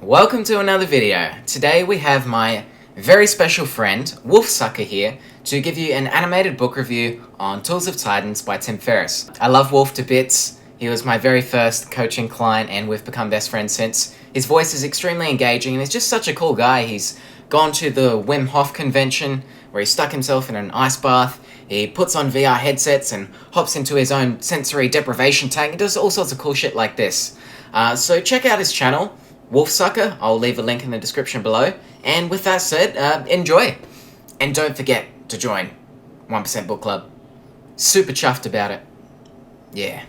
Welcome to another video. Today we have my very special friend, Wolfsucker here, to give you an animated book review on Tools of Titans by Tim Ferriss. I love Wolf to bits. He was my very first coaching client and we've become best friends since. His voice is extremely engaging and he's just such a cool guy. He's gone to the Wim Hof convention where he stuck himself in an ice bath. He puts on VR headsets and hops into his own sensory deprivation tank and does all sorts of cool shit like this. So check out his channel, Wolfsucker. I'll leave a link in the description below. And with that said, enjoy. And don't forget to join 1% Book Club. Super chuffed about it. Yeah.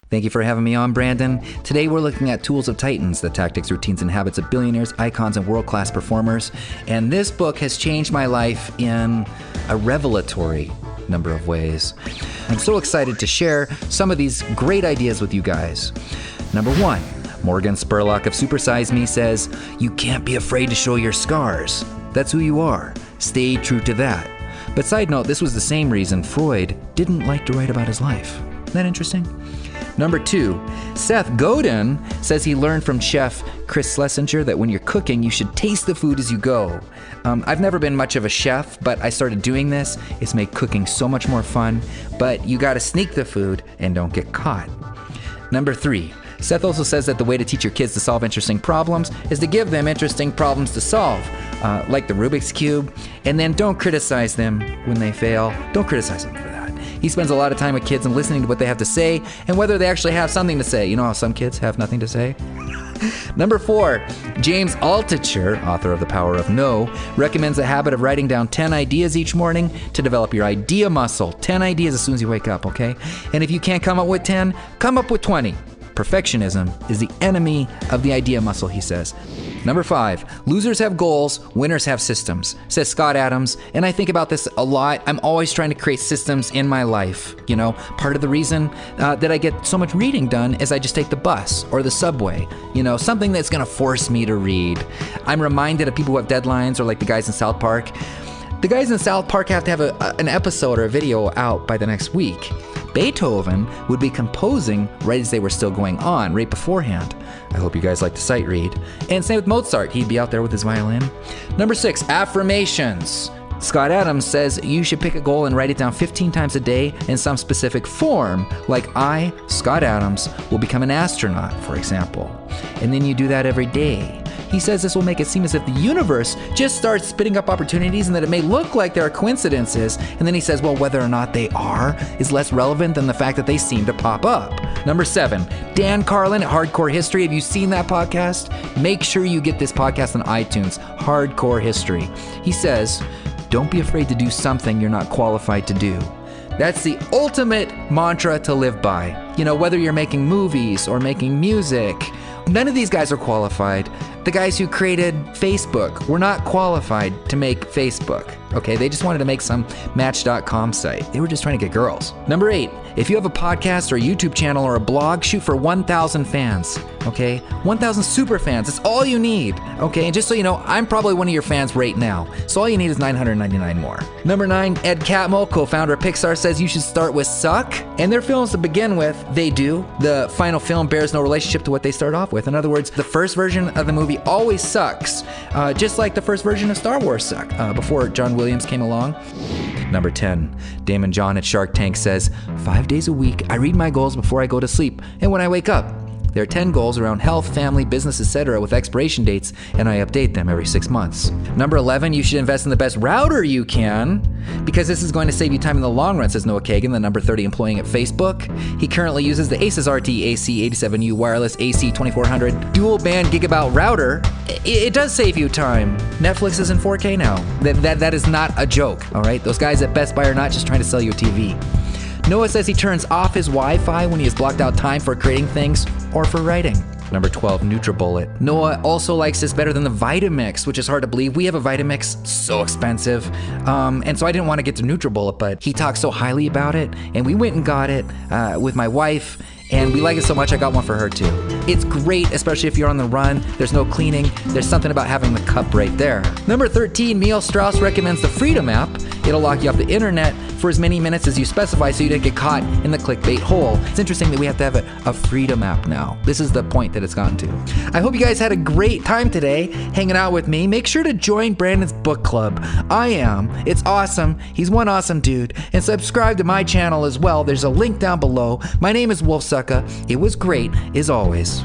Thank you for having me on, Brandon. Today we're looking at Tools of Titans, the tactics, routines, and habits of billionaires, icons, and world-class performers. And this book has changed my life in a revelatory number of ways. I'm so excited to share some of these great ideas with you guys. Number one, Morgan Spurlock of Super Size Me says, "You can't be afraid to show your scars. That's who you are. Stay true to that." But side note, this was the same reason Freud didn't like to write about his life. Isn't that interesting? Number two, Seth Godin says he learned from chef Chris Schlesinger that when you're cooking, you should taste the food as you go. I've never been much of a chef, but I started doing this. It's made cooking so much more fun, but you gotta sneak the food and don't get caught. Number three, Seth also says that the way to teach your kids to solve interesting problems is to give them interesting problems to solve, like the Rubik's Cube, and then don't criticize them when they fail. Don't criticize them for that. He spends a lot of time with kids and listening to what they have to say and whether they actually have something to say. You know how some kids have nothing to say? Number four, James Altucher, author of The Power of No, recommends the habit of writing down 10 ideas each morning to develop your idea muscle. 10 ideas as soon as you wake up, okay? And if you can't come up with 10, come up with 20. Perfectionism is the enemy of the idea muscle, he says. Number five, losers have goals, winners have systems, says Scott Adams. And I think about this a lot. I'm always trying to create systems in my life. You know, part of the reason that I get so much reading done is I just take the bus or the subway. You know, something that's gonna force me to read. I'm reminded of people who have deadlines, or like the guys in South Park. The guys in South Park have to have an episode or a video out by the next week. Beethoven would be composing right as they were still going on, right beforehand. I hope you guys like to sight read. And same with Mozart, he'd be out there with his violin. Number six, affirmations. Scott Adams says you should pick a goal and write it down 15 times a day in some specific form, like I, Scott Adams, will become an astronaut, for example. And then you do that every day. He says this will make it seem as if the universe just starts spitting up opportunities and that it may look like there are coincidences. And then he says, well, whether or not they are is less relevant than the fact that they seem to pop up. Number seven, Dan Carlin at Hardcore History. Have you seen that podcast? Make sure you get this podcast on iTunes, Hardcore History. He says, don't be afraid to do something you're not qualified to do. That's the ultimate mantra to live by. You know, whether you're making movies or making music, none of these guys are qualified. The guys who created Facebook were not qualified to make Facebook, okay? They just wanted to make some Match.com site. They were just trying to get girls. Number eight, if you have a podcast or a YouTube channel or a blog, shoot for 1,000 fans, okay? 1,000 super fans, that's all you need, okay? And just so you know, I'm probably one of your fans right now, so all you need is 999 more. Number nine, Ed Catmull, co-founder of Pixar, says you should start with suck, and their films to begin with, they do. The final film bears no relationship to what they start off with. In other words, the first version of the movie always sucks, just like the first version of Star Wars sucked before John Williams came along. Number 10, Damon John at Shark Tank says, 5 days a week, I read my goals before I go to sleep, and when I wake up. There are 10 goals around health, family, business, etc. with expiration dates, and I update them every 6 months. Number 11, you should invest in the best router you can, because this is going to save you time in the long run, says Noah Kagan, the number 30 employee at Facebook. He currently uses the Asus RT AC87U wireless AC2400 dual band gigabyte router. It does save you time. Netflix is in 4K now. That is not a joke, all right? Those guys at Best Buy are not just trying to sell you a TV. Noah says he turns off his Wi-Fi when he has blocked out time for creating things or for writing. Number 12, Nutribullet. Noah also likes this better than the Vitamix, which is hard to believe. We have a Vitamix, so expensive. And so I didn't want to get the Nutribullet, but he talked so highly about it, and we went and got it with my wife, and we like it so much I got one for her too. It's great, especially if you're on the run. There's no cleaning. There's something about having the cup right there. Number 13, Neil Strauss recommends the Freedom app. it'll lock you off the internet for as many minutes as you specify so you don't get caught in the clickbait hole. It's interesting that we have to have a freedom app now. This is the point that it's gotten to. I hope you guys had a great time today hanging out with me. Make sure to join Brandon's book club. I am. It's awesome. He's one awesome dude. And subscribe to my channel as well. There's a link down below. My name is Wolf Sucka. It was great, as always.